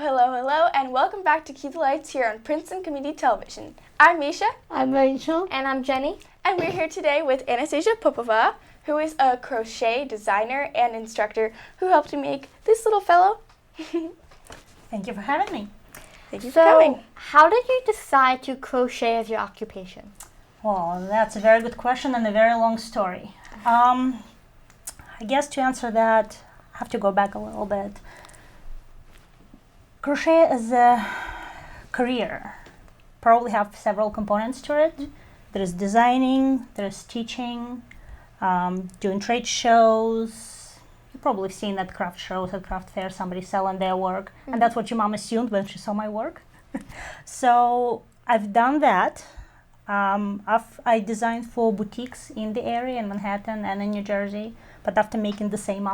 Hello, and welcome back to Keep the Lights here on Princeton Community Television. I'm Misha. I'm Rachel. And I'm Jenny. And we're here today with Anastasia Popova, who is a crochet designer and instructor who helped me make this little fellow. Thank you for having me. Thank you for coming. How did you decide to crochet as your occupation? Well, that's a very good question and a very long story. I guess to answer that, I have to go back a little bit. Crochet as a career probably have several components to it. There's designing, there's teaching, doing trade shows. You've probably seen at craft shows, at craft fairs, somebody selling their work. And that's what your mom assumed when she saw my work. So I've done that. I designed for boutiques in the area, in Manhattan and in New Jersey. But after making the same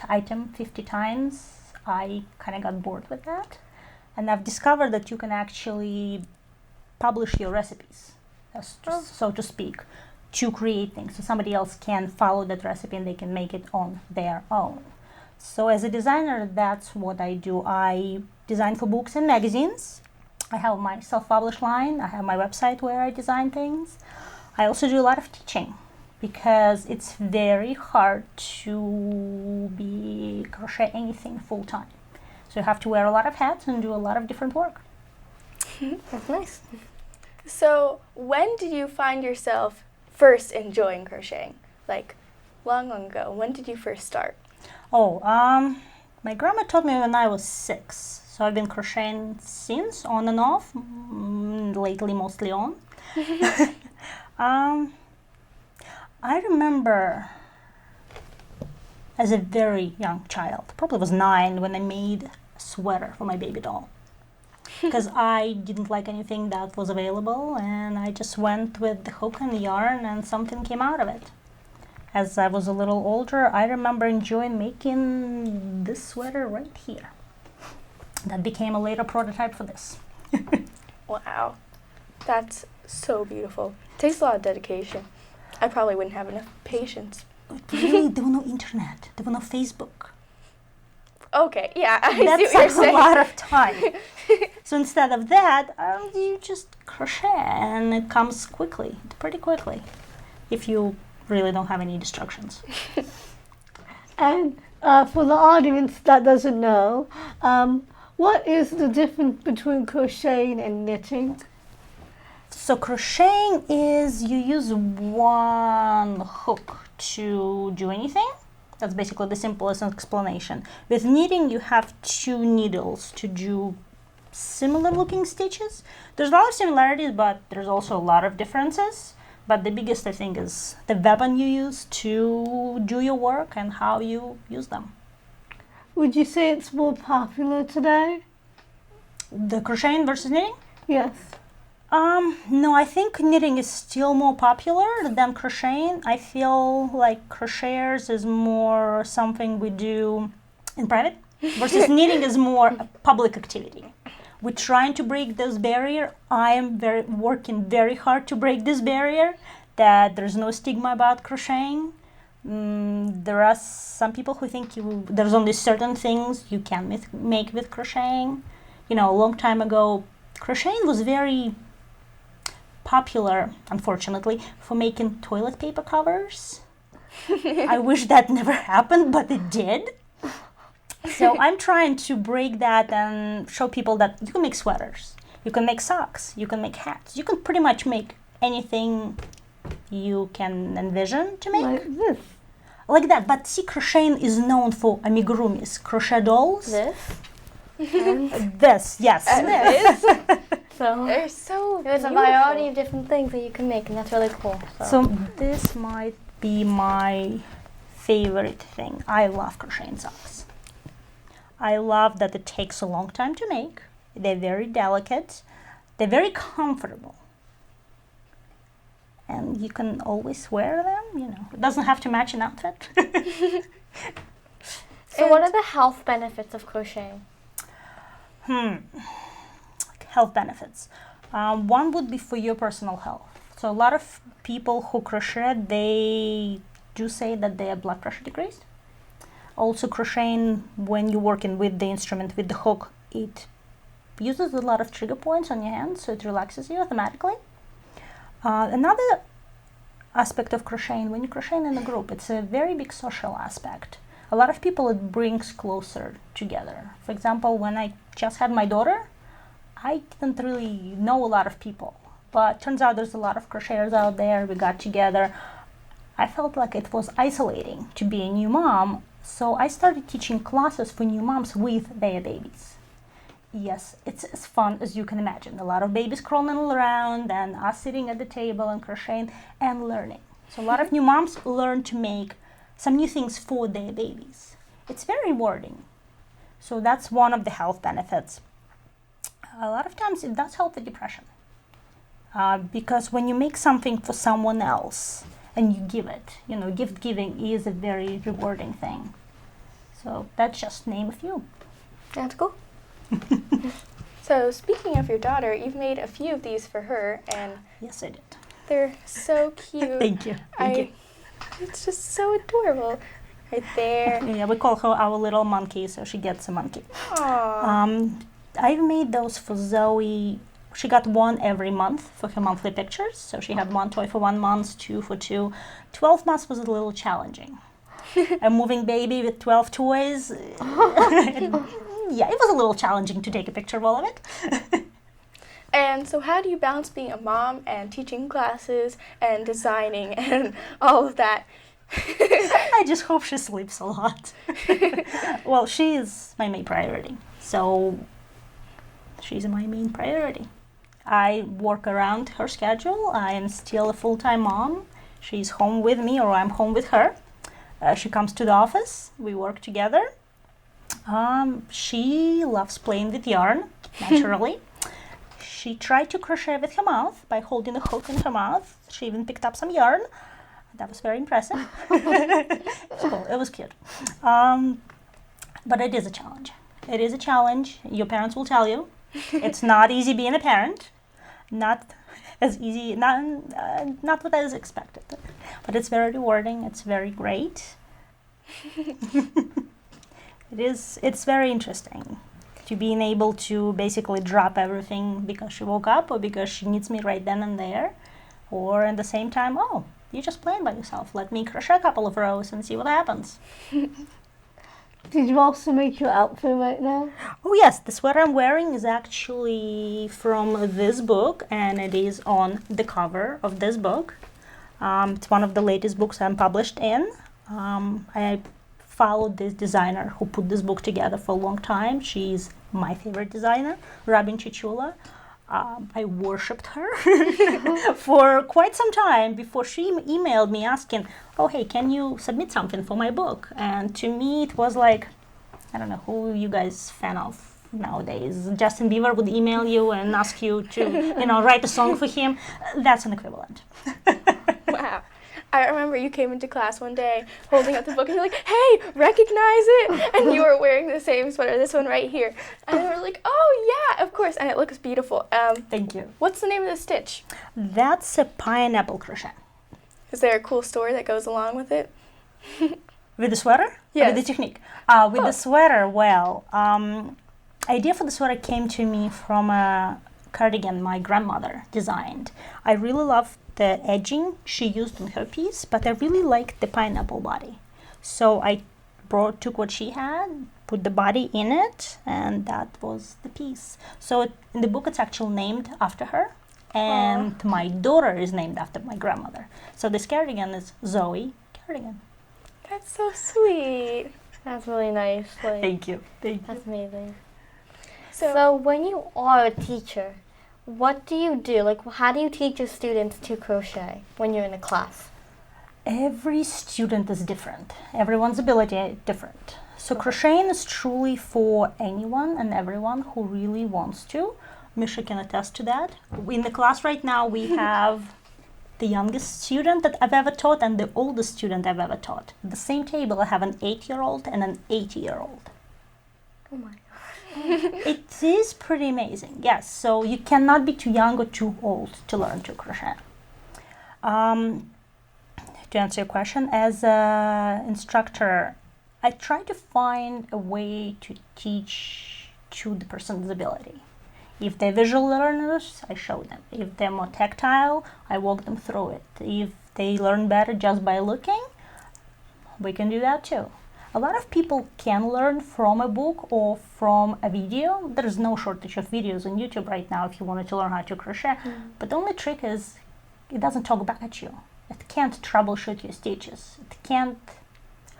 item 50 times, I kind of got bored with that. And I've discovered that you can actually publish your recipes, so to speak, to create things. So somebody else can follow that recipe and they can make it on their own. So as a designer, that's what I do. I design for books and magazines. I have my self-published line. I have my website where I design things. I also do a lot of teaching because it's very hard to be crochet anything full-time. So you have to wear a lot of hats and do a lot of different work. That's nice. So when did you find yourself first enjoying crocheting? Like long ago, when did you first start? My grandma taught me when I was 6. So I've been crocheting since, on and off, lately mostly on. I remember as a very young child, probably was 9, when I made a sweater for my baby doll. Because I didn't like anything that was available, and I just went with the hook and the yarn, and something came out of it. As I was a little older, I remember enjoying making this sweater right here. That became a later prototype for this. Wow, that's so beautiful. Takes a lot of dedication. I probably wouldn't have enough patience. Really, there was no internet. There was no Facebook. Okay, yeah, I see That's what you're saying. a lot of time. So instead of that, you just crochet, and it comes quickly, pretty quickly, if you really don't have any distractions. And for the audience that doesn't know, what is the difference between crocheting and knitting? So crocheting is you use one hook to do anything. That's basically the simplest explanation. With knitting, you have 2 needles to do similar looking stitches. There's a lot of similarities, but there's also a lot of differences. But the biggest, I think, is the weapon you use to do your work and how you use them. Would you say it's more popular today? The crocheting versus knitting? Yes. No, I think knitting is still more popular than crocheting. I feel like crocheters is more something we do in private versus knitting is more a public activity. We're trying to break this barrier. I am working very hard to break this barrier, that there's no stigma about crocheting. There are some people who think there's only certain things you can make with crocheting. You know, a long time ago, crocheting was very popular, unfortunately, for making toilet paper covers. I wish that never happened, but it did. So I'm trying to break that and show people that you can make sweaters, you can make socks, you can make hats, you can pretty much make anything you can envision to make. Like this. Like that, but see, crocheting is known for amigurumis, crochet dolls. This? This, yes. This? So They're so there's a beautiful. variety of different things that you can make, and that's really cool. So this might be my favorite thing. I love crocheting socks. I love that it takes a long time to make. They're very delicate. They're very comfortable. And you can always wear them, you know. It doesn't have to match an outfit. So what are the health benefits of crocheting? Health benefits. One would be for your personal health. So a lot of people who crochet, they do say that their blood pressure decreased. Also crocheting, when you're working with the instrument, with the hook, it uses a lot of trigger points on your hands, so it relaxes you automatically. Another aspect of crocheting, when you're crocheting in a group, it's a very big social aspect. A lot of people it brings closer together. For example, when I just had my daughter, I didn't really know a lot of people, but turns out there's a lot of crocheters out there. We got together. I felt like it was isolating to be a new mom, so I started teaching classes for new moms with their babies. Yes, it's as fun as you can imagine. A lot of babies crawling around and us sitting at the table and crocheting and learning. So a lot of new moms learn to make some new things for their babies. It's very rewarding. So that's one of the health benefits. A lot of times it does help with depression. Because when you make something for someone else and you give it, gift giving is a very rewarding thing. So that's just name a few. That's cool. So speaking of your daughter, you've made a few of these for her, and yes, I did. They're so cute. Thank you. Thank you. It's just so adorable. Right there. Yeah, we call her our little monkey, so she gets a monkey. Aww. I've made those for Zoe. She got one every month for her monthly pictures. So she had one toy for 1 month, 2 for 2. 12 months was a little challenging. A moving baby with 12 toys. Yeah, it was a little challenging to take a picture of all of it. And so how do you balance being a mom and teaching classes and designing and all of that? I just hope she sleeps a lot. Well, she is my main priority. So she's my main priority. I work around her schedule. I am still a full-time mom. She's home with me or I'm home with her. She comes to the office. We work together. She loves playing with yarn, naturally. She tried to crochet with her mouth by holding the hook in her mouth. She even picked up some yarn. That was very impressive. It was cool. It was cute. But it is a challenge. It is a challenge. Your parents will tell you. It's not easy being a parent. Not as easy, not what I was expected. But it's very rewarding. It's very great. It's very interesting to being able to basically drop everything because she woke up or because she needs me right then and there. Or at the same time, oh, you're just playing by yourself. Let me crochet a couple of rows and see what happens. Did you also make your outfit right now? Oh yes, the sweater I'm wearing is actually from this book, and it is on the cover of this book. It's one of the latest books I'm published in. I followed this designer who put this book together for a long time. She's my favorite designer, Robin Chichula. I worshipped her for quite some time before she emailed me asking, oh, hey, can you submit something for my book? And to me, it was like, I don't know, who you guys fan of nowadays? Justin Bieber would email you and ask you to, write a song for him. That's an equivalent. Wow. I remember you came into class one day holding up the book and you're like, hey, recognize it? And you were wearing the same sweater, this one right here. And we were like, oh yeah, of course. And it looks beautiful. Thank you. What's the name of the stitch? That's a pineapple crochet. Is there a cool story that goes along with it? With the sweater? Yes. With the technique? With the sweater, well, idea for the sweater came to me from a cardigan my grandmother designed. I really loved the edging she used on her piece, but I really liked the pineapple body. So I took what she had, put the body in it, and that was the piece. So in the book it's actually named after her, and my daughter is named after my grandmother. So this cardigan is Zoe cardigan. That's so sweet. That's really nice. Thank you. That's amazing. So when you are a teacher, what do you do? Like, how do you teach your students to crochet when you're in a class? Every student is different. Everyone's ability is different. So crocheting is truly for anyone and everyone who really wants to. Misha can attest to that. In the class right now, we have the youngest student that I've ever taught and the oldest student I've ever taught. At the same table, I have an 8-year-old and an 80-year-old. Oh my. It is pretty amazing, yes. So you cannot be too young or too old to learn to crochet. To answer your question, as an instructor, I try to find a way to teach to the person's ability. If they're visual learners, I show them. If they're more tactile, I walk them through it. If they learn better just by looking, we can do that too. A lot of people can learn from a book or from a video. There's no shortage of videos on YouTube right now if you wanted to learn how to crochet. But the only trick is it doesn't talk back at you. It can't troubleshoot your stitches. It can't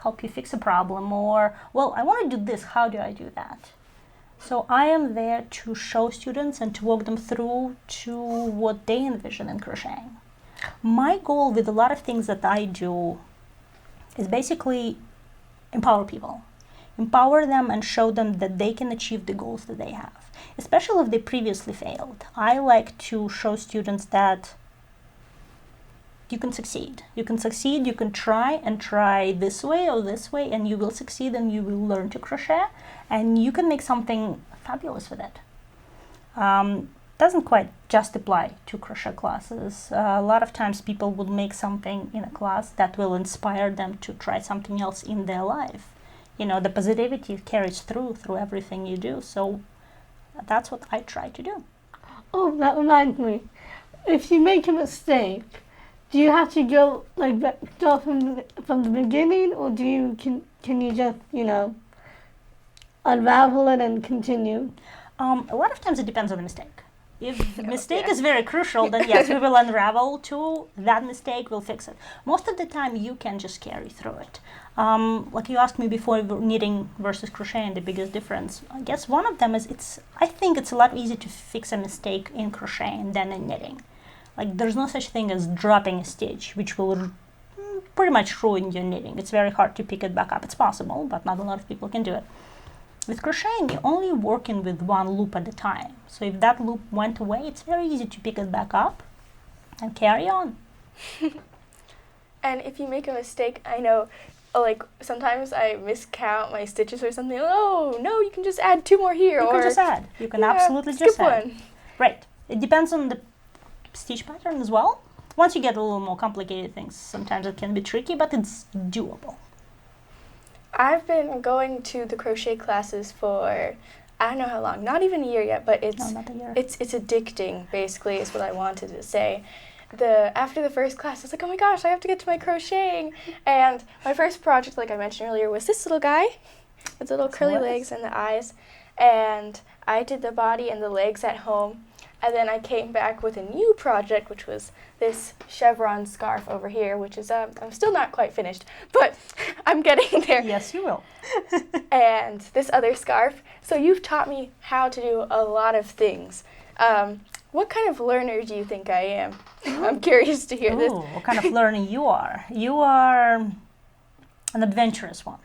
help you fix a problem or, well, I want to do this. How do I do that? So I am there to show students and to walk them through to what they envision in crocheting. My goal with a lot of things that I do is basically empower people. Empower them and show them that they can achieve the goals that they have, especially if they previously failed. I like to show students that you can succeed. You can succeed, you can try this way or this way, and you will succeed and you will learn to crochet, and you can make something fabulous with it. Doesn't quite just apply to crochet classes. A lot of times people would make something in a class that will inspire them to try something else in their life. You know, the positivity carries through everything you do. So that's what I try to do. Oh, that reminds me. If you make a mistake, do you have to go start from the beginning, or can you just unravel it and continue? A lot of times it depends on the mistake. If the mistake is very crucial, then yes, we will unravel to that mistake, we'll fix it. Most of the time you can just carry through it. Like you asked me before, knitting versus crocheting, the biggest difference. I guess one of them is I think it's a lot easier to fix a mistake in crocheting than in knitting. Like there's no such thing as dropping a stitch, which will pretty much ruin your knitting. It's very hard to pick it back up. It's possible, but not a lot of people can do it. With crocheting, you're only working with one loop at a time. So if that loop went away, it's very easy to pick it back up and carry on. And if you make a mistake, I know, like, sometimes I miscount my stitches or something. Oh, no, you can just add 2 more here. You can just add. You can absolutely just add. One. Right. It depends on the stitch pattern as well. Once you get a little more complicated things, sometimes it can be tricky, but it's doable. I've been going to the crochet classes for I don't know how long, not even a year yet, but it's addicting, basically, is what I wanted to say. After the first class, I was like, oh my gosh, I have to get to my crocheting. And my first project, like I mentioned earlier, was this little guy with little curly legs and the eyes. And I did the body and the legs at home. And then I came back with a new project, which was this chevron scarf over here, which is, I'm still not quite finished, but I'm getting there. Yes, you will. And this other scarf. So you've taught me how to do a lot of things. What kind of learner do you think I am? I'm curious to hear this. What kind of learner you are? You are an adventurous one.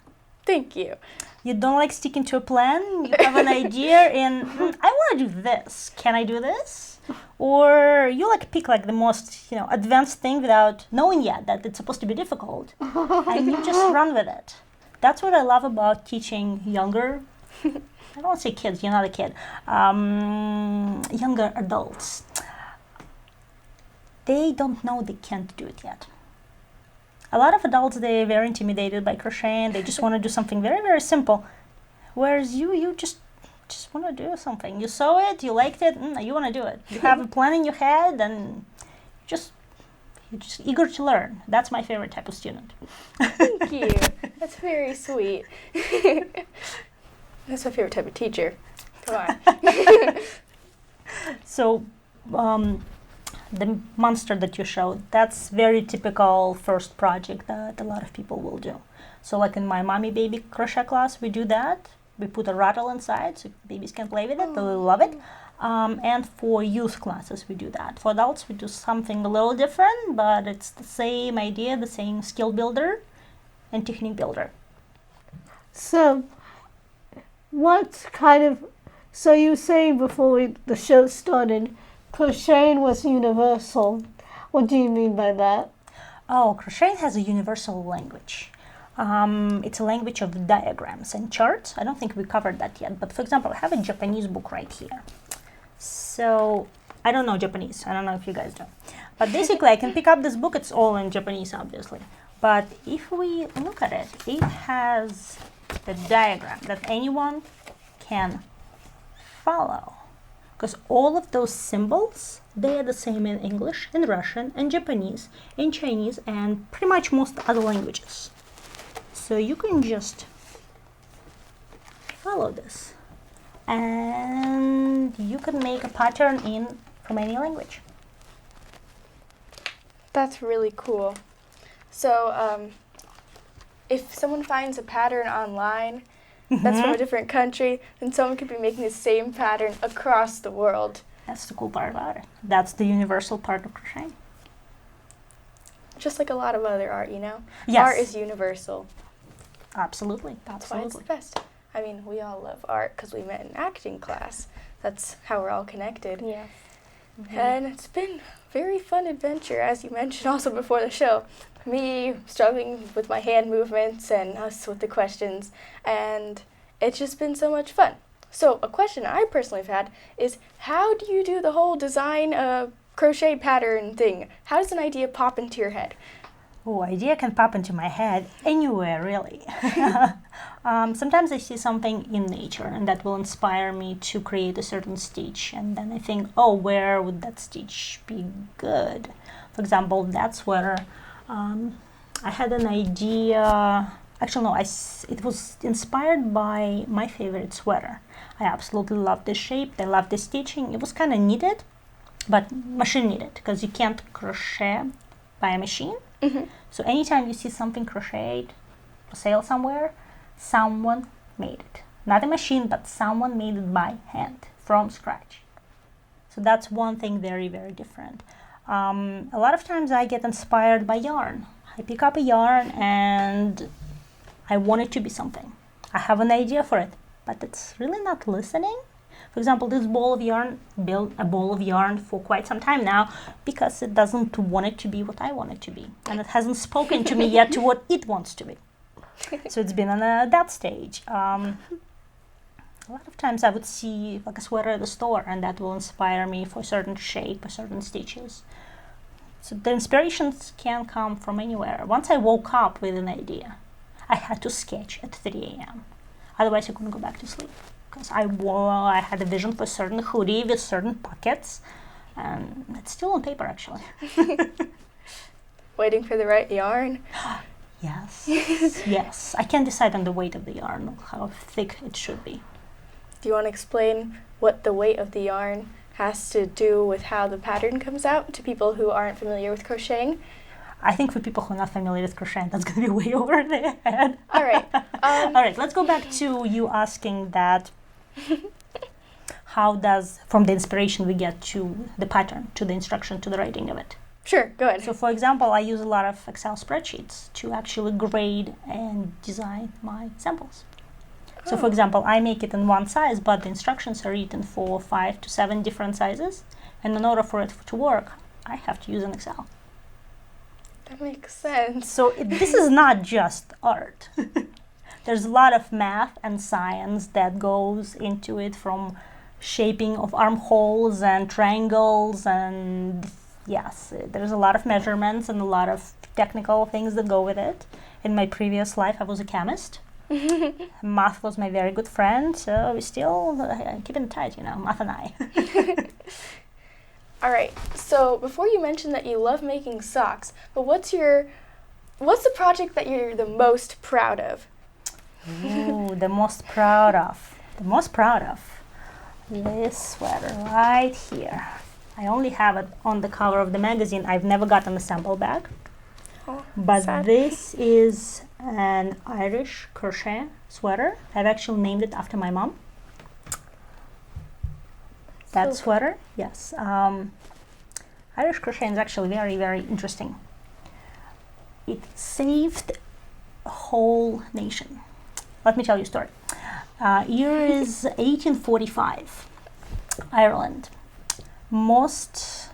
Thank you. You don't like sticking to a plan. You have an idea and I want to do this. Can I do this? Or you pick the most advanced thing without knowing yet that it's supposed to be difficult, and you just run with it. That's what I love about teaching younger. I don't want to say kids. You're not a kid. Younger adults. They don't know they can't do it yet. A lot of adults, they're very intimidated by crocheting. They just want to do something very, very simple. Whereas you just want to do something. You saw it, you liked it, you want to do it. You have a plan in your head and you're just eager to learn. That's my favorite type of student. Thank you. That's very sweet. That's my favorite type of teacher. Come on. So, the monster that you showed, that's very typical first project that a lot of people will do. So in my mommy baby crochet class, we do that. We put a rattle inside so babies can play with it. They will love it. And for youth classes, we do that. For adults, we do something a little different, but it's the same idea, the same skill builder and technique builder. So, so you were saying before the show started, crocheting was universal. What do you mean by that? Oh, crocheting has a universal language. It's a language of diagrams and charts. I don't think we covered that yet, but for example, I have a Japanese book right here. So, I don't know Japanese. I don't know if you guys do. But basically, I can pick up this book. It's all in Japanese, obviously. But if we look at it, it has the diagram that anyone can follow. because all of those symbols, they are the same in English, in Russian, in Japanese, in Chinese, and pretty much most other languages. So you can just follow this, and you can make a pattern from any language. That's really cool. So, if someone finds a pattern online that's from a different country, then someone could be making the same pattern across the world. That's the cool part about it. That's the universal part of crocheting. Just like a lot of other art, you know? Yes. Art is universal. Absolutely. That's why it's the Absolutely. best. I mean, we all love art because we met in acting class. That's how we're all connected. Yes. And it's been a very fun adventure, as you mentioned also before the show. Me struggling with my hand movements and us with the questions. And it's just been so much fun. So a question I personally have had is, how do you do the whole design crochet pattern thing? How does an idea pop into your head? Oh, idea can pop into my head anywhere, really. Sometimes I see something in nature and that will inspire me to create a certain stitch, and then I think, oh, where would that stitch be good? For example, that sweater, I had an idea. Actually, no, it was inspired by my favorite sweater. I absolutely love the shape. I love the stitching. It was kind of knitted, but machine knitted, because you can't crochet by a machine. So anytime you see something crocheted for sale somewhere, someone made it. Not a machine, but someone made it by hand, from scratch. So that's one thing very, very different. A lot of times I get inspired by yarn. I pick up a yarn and I want it to be something. I have an idea for it, but it's really not listening. For example, this ball of yarn, built a ball of yarn for quite some time now because it doesn't want it to be what I want it to be. And it hasn't spoken to me yet to what it wants to be. So it's been on that stage. A lot of times I would see like a sweater at the store and that will inspire me for a certain shape, or certain stitches. So the inspirations can come from anywhere. Once I woke up with an idea, I had to sketch at 3 a.m. Otherwise I couldn't go back to sleep. Because I had a vision for a certain hoodie with certain pockets, and it's still on paper actually. Waiting for the right yarn. Yes, yes. I can't decide on the weight of the yarn, how thick it should be. Do you want to explain what the weight of the yarn has to do with how the pattern comes out to people who aren't familiar with crocheting? I think for people who are not familiar with crochet, that's going to be way over their head. All right. All right, let's go back to you asking that. How does, from the inspiration we get to the pattern, to the instruction, to the writing of it? Sure, go ahead. So for example, I use a lot of Excel spreadsheets to actually grade and design my samples. So for example, I make it in one size, but the instructions are written for 5 to 7 different sizes. And in order for it to work, I have to use an Excel. That makes sense. So this is not just art. There's a lot of math and science that goes into it, from shaping of armholes and triangles, and yes, there's a lot of measurements and a lot of technical things that go with it. In my previous life, I was a chemist. Math was my very good friend, so we still keep in touch, Math and I. All right, so before you mentioned that you love making socks, but what's the project that you're the most proud of? Ooh, the most proud of this sweater right here. I only have it on the cover of the magazine. I've never gotten a sample back. Oh, But sad. this is an Irish crochet sweater. I've actually named it after my mom. That So- sweater, yes. Irish crochet is actually very, very interesting. It saved a whole nation. Let me tell you a story. Year is 1845, Ireland. Most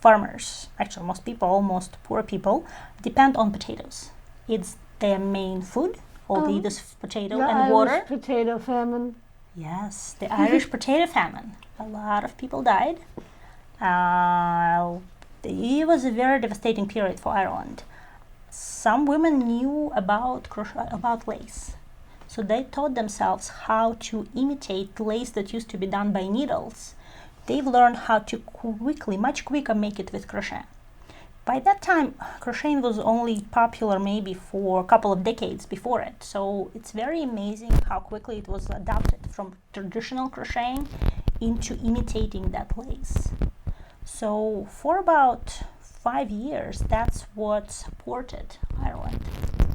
farmers, actually most people, most poor people, depend on potatoes. It's their main food. All they eat is potato The and Irish water. potato famine. Yes, the Irish potato famine. A lot of people died. It was a very devastating period for Ireland. Some women knew about lace. So they taught themselves how to imitate lace that used to be done by needles. They've learned how to quickly, much quicker, make it with crochet. By that time, crocheting was only popular maybe for a couple of decades before it. So it's very amazing how quickly it was adapted from traditional crocheting into imitating that lace. So for about 5 years, that's what supported Ireland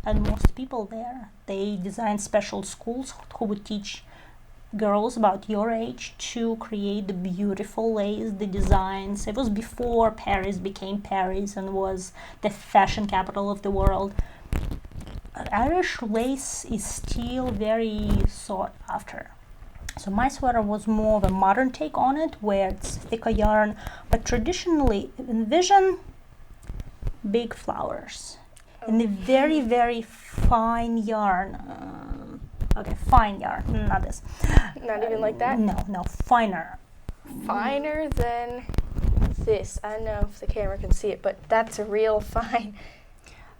and most people there. They designed special schools who would teach girls about your age to create the beautiful lace, the designs. It was before Paris became Paris and was the fashion capital of the world. Irish lace is still very sought after. So my sweater was more of a modern take on it, where it's thicker yarn, but traditionally envision big flowers in the very, very fine yarn. Fine yarn, not this. Not even like that? No, finer. Finer than this. I don't know if the camera can see it, but that's a real fine.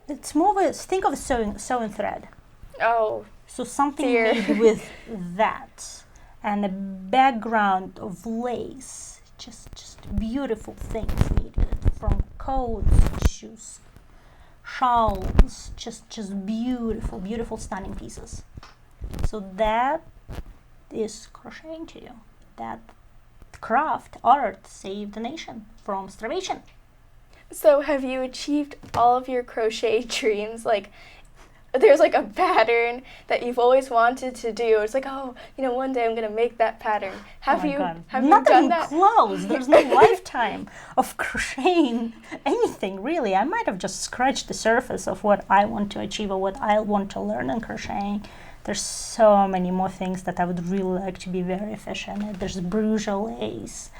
It's more of a, think of a sewing thread. Oh, So something dear. made with that and a background of lace. Just beautiful things made with it, from coats to shawls. Just beautiful, stunning pieces. So that is crocheting to you. That craft, art, saved the nation from starvation. so have you achieved all of your crochet dreams? Like, there's like a pattern that you've always wanted to do. It's like, oh, one day I'm gonna make that pattern. Have Oh my you God. have Not you done even that? close. There's no lifetime of crocheting anything really. I might have just scratched the surface of what I want to achieve or what I want to learn in crocheting. There's so many more things that I would really like to be very efficient at. There's Bruges lace,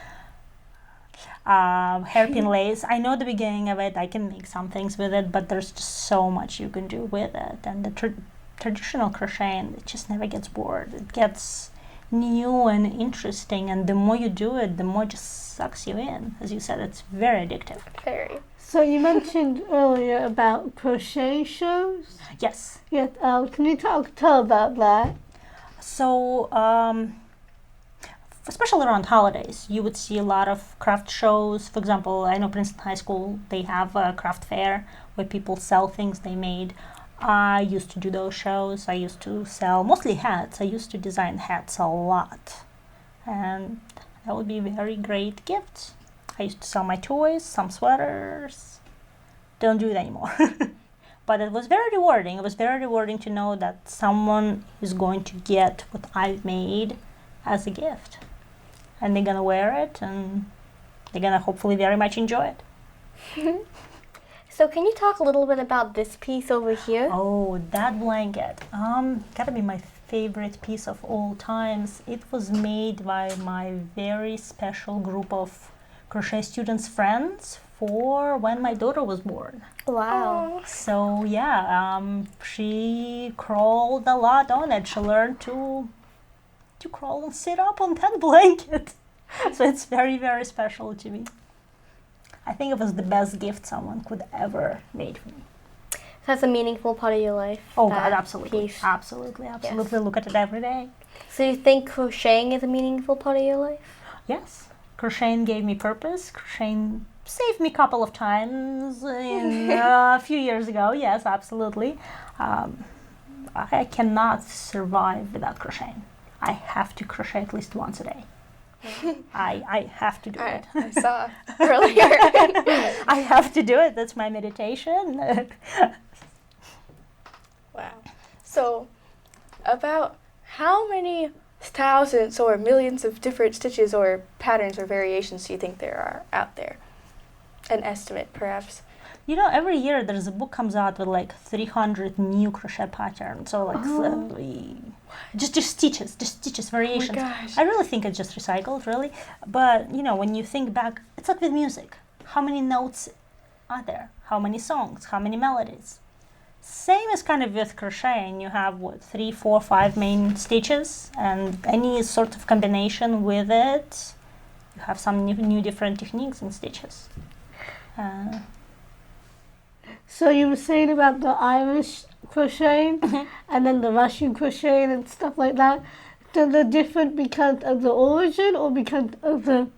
hairpin lace. I know the beginning of it. I can make some things with it, but there's just so much you can do with it. And the traditional crocheting, it just never gets bored. It gets new and interesting, and the more you do it, the more it just sucks you in. As you said, it's very addictive. Very. So you mentioned earlier about crochet shows. Yes. Yeah, can you tell about that? So, especially around holidays, you would see a lot of craft shows. For example, I know Princeton High School, they have a craft fair where people sell things they made. I used to do those shows. I used to sell mostly hats. I used to design hats a lot. And that would be very great gifts. I used to sell my toys, some sweaters. Don't do it anymore. But it was very rewarding. It was very rewarding to know that someone is going to get what I've made as a gift. And they're going to wear it and they're going to hopefully very much enjoy it. So can you talk a little bit about this piece over here? Oh, that blanket. Gotta be my favorite piece of all times. It was made by my very special group of crochet students' friends for when my daughter was born. Wow. So yeah, she crawled a lot on it. She learned to crawl and sit up on that blanket. So it's very, very special to me. I think it was the best gift someone could ever made for me. That's a meaningful part of your life. Oh that God, absolutely, piece. absolutely. Look at it every day. So you think crocheting is a meaningful part of your life? Yes, crocheting gave me purpose. Crocheting saved me a couple of times a few years ago. Yes, absolutely. I cannot survive without crocheting. I have to crochet at least once a day. I have to do it. I saw earlier. I have to do it. That's my meditation. Wow. So, about how many thousands or millions of different stitches or patterns or variations do you think there are out there? An estimate, perhaps. You know, every year there's a book comes out with like 300 new crochet patterns. So like just stitches, variations. gosh. I really think it's just recycled, really. But you know, when you think back, it's like with music. How many notes are there? How many songs? How many melodies? Same as kind of with crocheting. You have 3, 4, 5 main stitches, and any sort of combination with it, you have some new different techniques and stitches. So you were saying about the Irish crocheting and then the Russian crocheting and stuff like that. So they're different because of the origin or because of the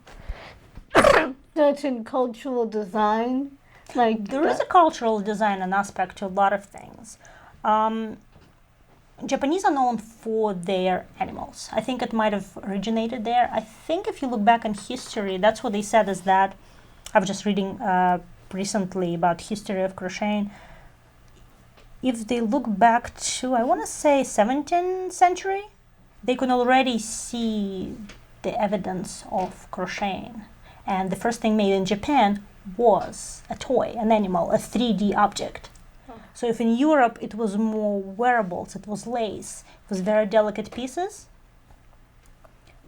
certain cultural design? Like There is a cultural design and aspect to a lot of things. Japanese are known for their animals. I think it might have originated there. I think if you look back in history, that's what they said is that, I was just reading recently about history of crocheting. If they look back to, I want to say 17th century, they could already see the evidence of crocheting. And the first thing made in Japan was a toy, an animal, a 3D object. So if in Europe it was more wearables, it was lace, it was very delicate pieces,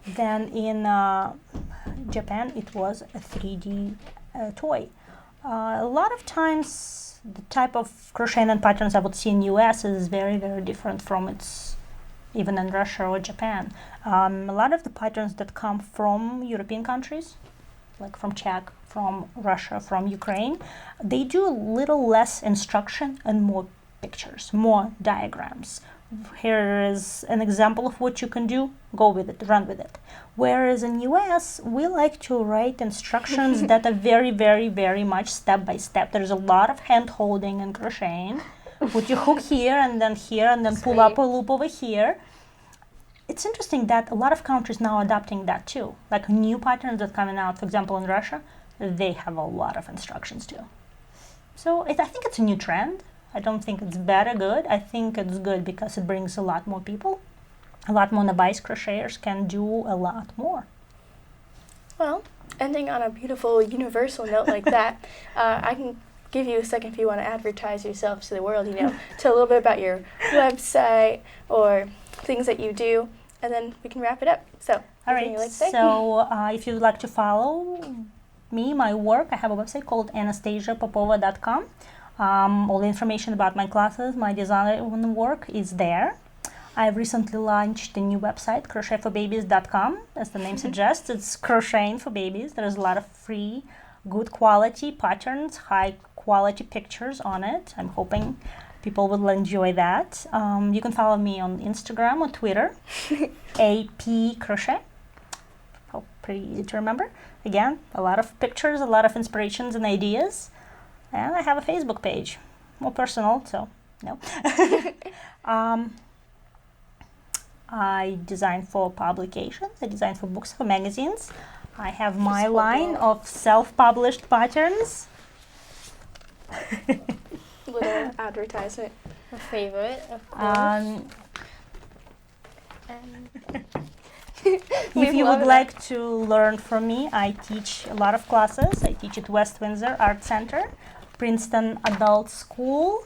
then in Japan it was a 3D toy. A lot of times the type of crocheting and patterns I would see in US is very, very different from its, even in Russia or Japan. A lot of the patterns that come from European countries, like from Czech, from Russia, from Ukraine, they do a little less instruction and more pictures, more diagrams. Here is an example of what you can do, go with it, run with it. Whereas in US, we like to write instructions that are very, very, very much step by step. There's a lot of hand holding and crocheting. Put your hook here and then pull up a loop over here. It's interesting that a lot of countries now are adopting that too. Like new patterns that are coming out, for example, in Russia, they have a lot of instructions too. So I think it's a new trend. I don't think it's bad or good. I think it's good because it brings a lot more people. A lot more novice crocheters can do a lot more. Well, ending on a beautiful universal note like that, I can give you a second if you want to advertise yourself to the world, tell a little bit about your website or things that you do, and then we can wrap it up. So, all right, so if you'd like to follow me, my work, I have a website called AnastasiaPopova.com. All the information about my classes, my design work is there. I've recently launched a new website, crochetforbabies.com. As the name suggests, it's crocheting for babies. There's a lot of free, good quality patterns, high quality pictures on it. I'm hoping people will enjoy that. You can follow me on Instagram or Twitter, AP Crochet. Oh, pretty easy to remember. Again, a lot of pictures, a lot of inspirations and ideas. And I have a Facebook page, more personal, so no. I design for publications. I design for books, for magazines. I have my line of self-published patterns. Little advertisement. A favorite, of course. If you would like to learn from me, I teach a lot of classes. I teach at West Windsor Art Center, Princeton Adult School,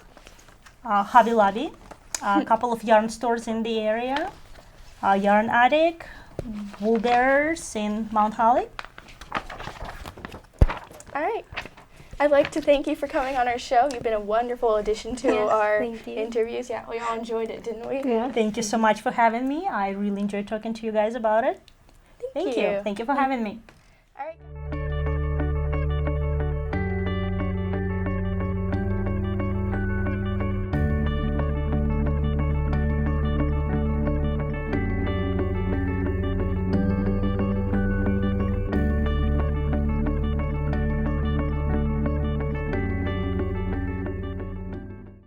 Hobby Lobby, a couple of yarn stores in the area, Yarn Attic, Wool Bearers in Mount Holly. All right. I'd like to thank you for coming on our show. You've been a wonderful addition to our interviews. Yeah, we all enjoyed it, didn't we? Yeah. Thank you so much for having me. I really enjoyed talking to you guys about it. Thank you. Thank you for having me. All right.